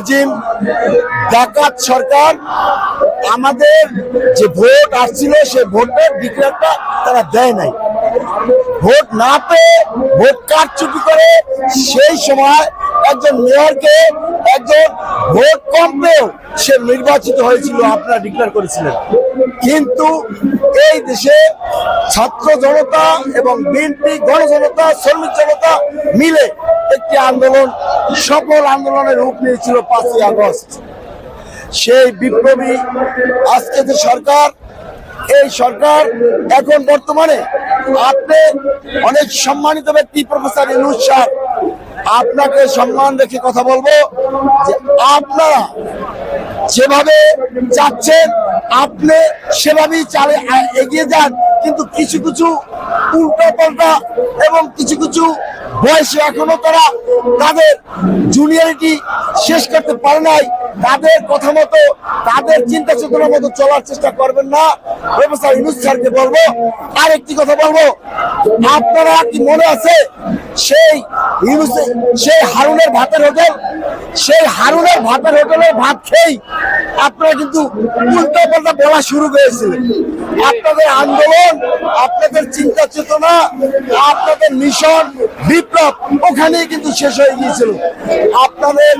Regime ডাকাত সরকার আমাদের যে ভোট আসছিল সেই ভোটের ডিক্লেয়ারটা তারা দেয় নাই। ভোট না পেয়ে ভোট কারচুপি করে সেই সময় একজন মেয়রকে একজন ভোট কম পেয়েও সে নির্বাচিত হয়েছিল, আপনারা ডিক্লেয়ার করেছিলেন। কিন্তু এই দেশে ছাত্র জনতা এবং বিএনপি গণজনতা শ্রমিক জনতা মিলে একটি আন্দোলন, সফল আন্দোলনের রূপ নিয়েছিল 5ই আগস্ট। সেই বিপ্লবী আজকে যে সরকার, এই সরকার এখন বর্তমানে আপনি অনেক সম্মানিত ব্যক্তি প্রফেসর ইউনূস স্যার, আপনাকে সম্মান রেখে কথা বলবো যে আপনারা যেভাবে যাচ্ছেন আপনি সেভাবেই এগিয়ে যান, কিন্তু কিছু কিছু উল্টো পাল্টা এবং কিছু কিছু বয়সে এখনো তারা তাদের জুনিয়রিটি শেষ করতে পারে নাই, তাদের কথা মতো তাদের চিন্তা চেতনার মতো চলার চেষ্টা করবেন না। প্রফেসর ইউনূস স্যারকে বলবো, আর একটি কথা বলবো, আপনারা কি মনে আছে সেই হারুনের ভাতের হোটেল, সেই হারুনের ভাতের হোটেলের ভাত খেয়েই আপনারা কিন্তু উল্টো পাল্টা বলা শুরু করেছিলেন। আপনাদের আন্দোলন, আপনাদের চিন্তা চেতনা, আপনাদের মিশন বিপ্লব ওখানেই কিন্তু শেষ হয়ে গিয়েছিল। আপনাদের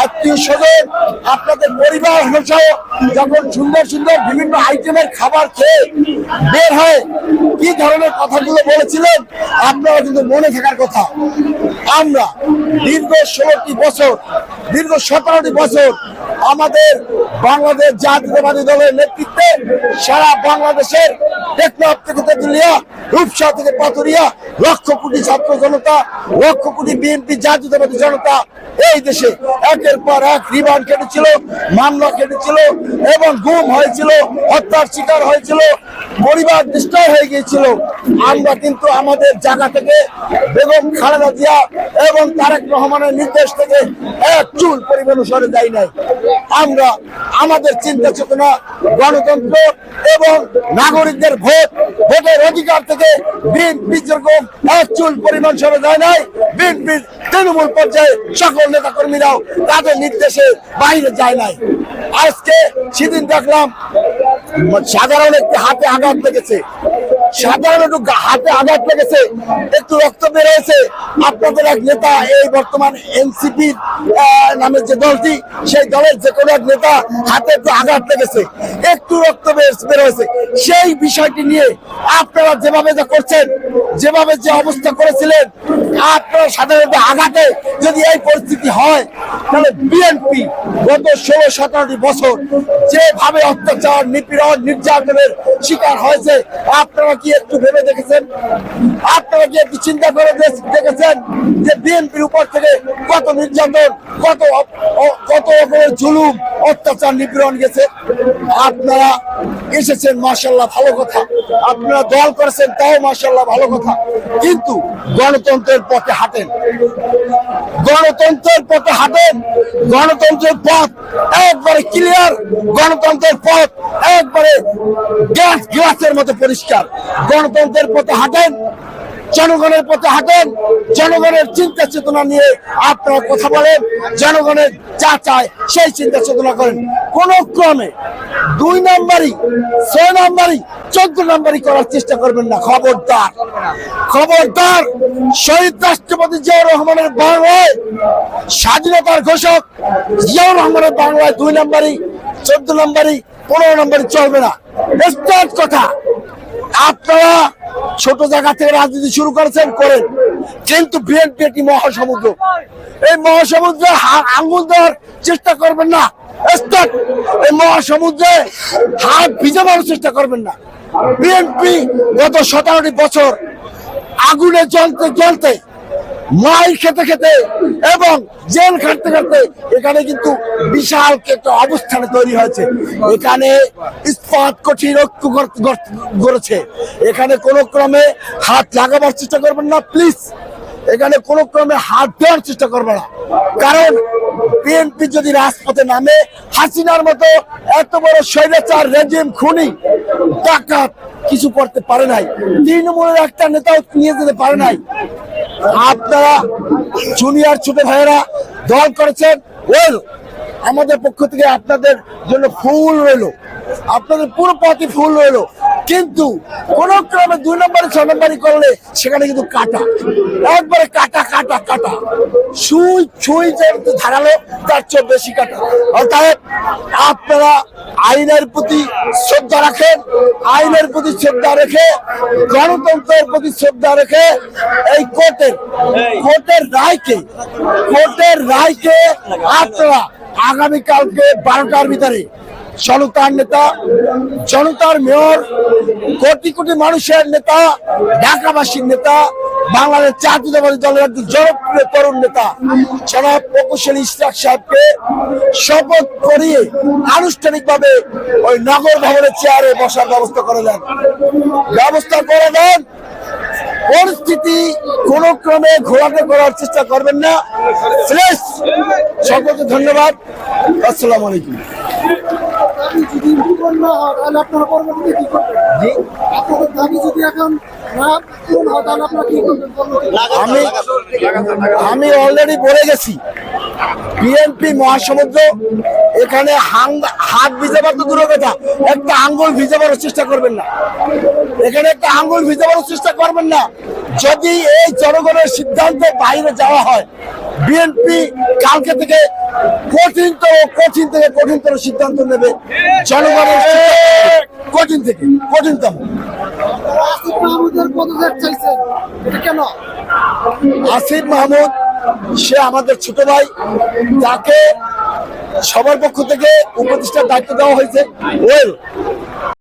আত্মীয় স্বজন, আপনাদের পরিবার সহ যখন সুন্দর সুন্দর বিভিন্ন আইটেমের খাবার খেয়ে বের হয় কি ধরনের কথাগুলো বলেছিলেন আপনারা কিন্তু মনে থাকার কথা। আমরা দীর্ঘ 16টি বছর, দীর্ঘ 17টি বছর আমাদের বাংলাদেশ জাতীয়তাবাদী দলের নেতৃত্বে সারা বাংলাদেশের টেকনাফ থেকে তেঁতুলিয়া, রূপসা থেকে পাথুরিয়া লক্ষ কোটি ছাত্র জনতা, লক্ষ কোটি বিএনপি জাতীয়তাবাদী জনতা এই দেশে একের পর এক রিমান্ড কেটেছিল, মামলা কেটেছিল এবং গুম হয়েছিল, হত্যার শিকার হয়েছিল, পরিবার ডিস্ট্রয় হয়ে গিয়েছিল। আমরা কিন্তু আমাদের জায়গা থেকে বেগম খালেদা জিয়া এবং তারেক রহমানের নির্দেশ থেকে এক চুল পরিমাণ সরে যাই নাই। আমরা আমাদের চিন্তা চেতনা, গণতন্ত্র এবং নাগরিকদের ভোটের অধিকার থেকে বিএনপি যেরকম এক চুল পরিমাণ সরে যায় নাই, বিএনপির তৃণমূল পর্যায়ে সকল নেতা কর্মীরাও তাদের নির্দেশে বাইরে যায় নাই। আজকে সেদিন দেখলাম সাধারণ একটি হাতে আঘাত লেগেছে, সাধারণ একটু হাতে আঘাত লেগেছে, একটু রক্ত বের হয়েছে। আপনাদের এক নেতা, এই বর্তমান এনসিপির নামের যে দলটি, সেই দলের যে কোনো এক নেতা হাতে একটু আঘাত লেগেছে, একটু রক্ত বের হয়েছে। সেই বিষয়টি নিয়ে আপনারা যেভাবে যা করছেন, যেভাবে যে অবস্থা করেছিলেন, আপনারা সাধারণত আঘাতে যদি এই পরিস্থিতি হয় তাহলে বিএনপি গত 16-17টি বছর যেভাবে অত্যাচার, নিপীড়ন, নির্যাতনের শিকার হয়েছে, আপনারা কি একটু ভেবে দেখেছেন? আপনারা কি একটু চিন্তা করে দেখেছেন যে বিএনপির উপর থেকে কত নির্যাতন, কত রকমের জুলুম, অত্যাচার, নিপীড়ন গেছে? আপনারা এসেছেন, মাশাআল্লাহ, ভালো কথা। আপনারা দল করেছেন, তাও মাশাআল্লাহ, ভালো কথা। কিন্তু গণতন্ত্রের পথে হাঁটেন, গণতন্ত্রের পথে হাঁটেন। গণতন্ত্রের পথ একবারে ক্লিয়ার, গণতন্ত্রের পথ একবারে গ্লাসের মতো পরিষ্কার। গণতন্ত্রের পথে হাঁটেন, জনগণের পথে হাঁটেন, জনগণের চিন্তা চেতনা নিয়ে আপনারা কথা বলেন, জনগণের যা চায় সেই চিন্তা চেতনা করেন। কোন ক্রমে 2 নম্বরই, 6 নম্বরই, 14 নম্বরই করার চেষ্টা করবেন না। খবরদার, খবরদার। শহীদ রাষ্ট্রপতি জিয়াউর রহমানের বাংলায়, স্বাধীনতার ঘোষক জিয়াউর রহমানের বাংলায় 2 নম্বরই, 14 নম্বরই, 15 নম্বরই চলবে না। স্টার্ট কথা। আপনারা ছোট জায়গা থেকে রাজনীতি শুরু করেছেন, করেন, কিন্তু বিএনপি একটি মহাসমুদ্র। এই মহাসমুদ্রে আঙ্গুল দেওয়ার চেষ্টা করবেন না। এই মহাসমুদ্রে হাত ভিজানোর চেষ্টা করবেন না। বিএনপি গত 17টি বছর আগুনে জ্বলতে জ্বলতে, মাইর খেতে খেতে এবং জেল খাটতে খাটতে এখানে কিন্তু বিশাল একটা অবস্থানে তৈরি হয়েছে। এখানে ইস্পাত কঠিন ঐক্য গড়েছে। এখানে কোনো ক্রমে হাত লাগাবার চেষ্টা করবেন না, প্লিজ। এখানে কোনো ক্রমে হাত দেওয়ার চেষ্টা করবে না, কারণ বিএনপি যদি রাজপথে নামে, হাসিনার মতো এত বড় স্বৈরাচার রেজিম, খুনি, ডাকাত কিছু করতে পারে নাই। তৃণমূলের একটা নেতাও নিয়ে যেতে পারে নাই। আপনারা জুনিয়র ছোট ভাইয়েরা দল করেছেন, ওয়েল, আমাদের পক্ষ থেকে আপনাদের জন্য ফুল রইলো, আপনাদের পুরো পথই ফুল রইলো। কিন্তু কোন ক্রমে 2 নম্বরে 6 নম্বরই করলে সেখানে কিন্তু কাটা, একবারে কাটা কাটা কাটা, সুই সুই যেহেতু ধারালো তার চেয়ে বেশি কাটা। অর্থাৎ আপনারা আইনের প্রতি শ্রদ্ধা রাখেন, আইনের প্রতি শ্রদ্ধা রেখে, গণতন্ত্রের প্রতি শ্রদ্ধা রেখে এই কোর্টের রায়কে আপনারা আগামীকালকে 12টার ভিতরে জনতার নেতা, জনতার মেয়র, কোটি কোটি মানুষের নেতা, ঢাকাবাসীর নেতা, বাংলাদেশ জাতীয়তাবাদী দলের একজন জনপ্রিয় তরুণ নেতা জনাব প্রকৌশলী ইশরাক সাহেবকে শপথ করিয়ে আনুষ্ঠানিকভাবে ওই নগর ভবনের চেয়ারে বসার ব্যবস্থা করে দেন। পরিস্থিতি কোন ক্রমে ঘোরাতে করার চেষ্টা করবেন না। প্লিজ, সকলকে ধন্যবাদ। আসসালামু আলাইকুম। আমি অলরেডি বলে গেছি, বিএনপি মহাসমুদ্র, এখানে হাত ভিজাবার তো দূরের কথা, একটা আঙ্গুল ভিজাবার চেষ্টা করবেন না, এখানে একটা আঙ্গুল ভিজাবার চেষ্টা করবেন না। যদি এই জনগণের সিদ্ধান্তে বাইরে যাওয়া হয়, বিএনপি কালকে থেকে কঠিনতর সিদ্ধান্ত নেবে। জনগণের কঠিনতম। আসিফ মাহমুদ সে আমাদের ছোট ভাই, তাকে সবার পক্ষ থেকে উপদেষ্টার দায়িত্ব দেওয়া হয়েছে।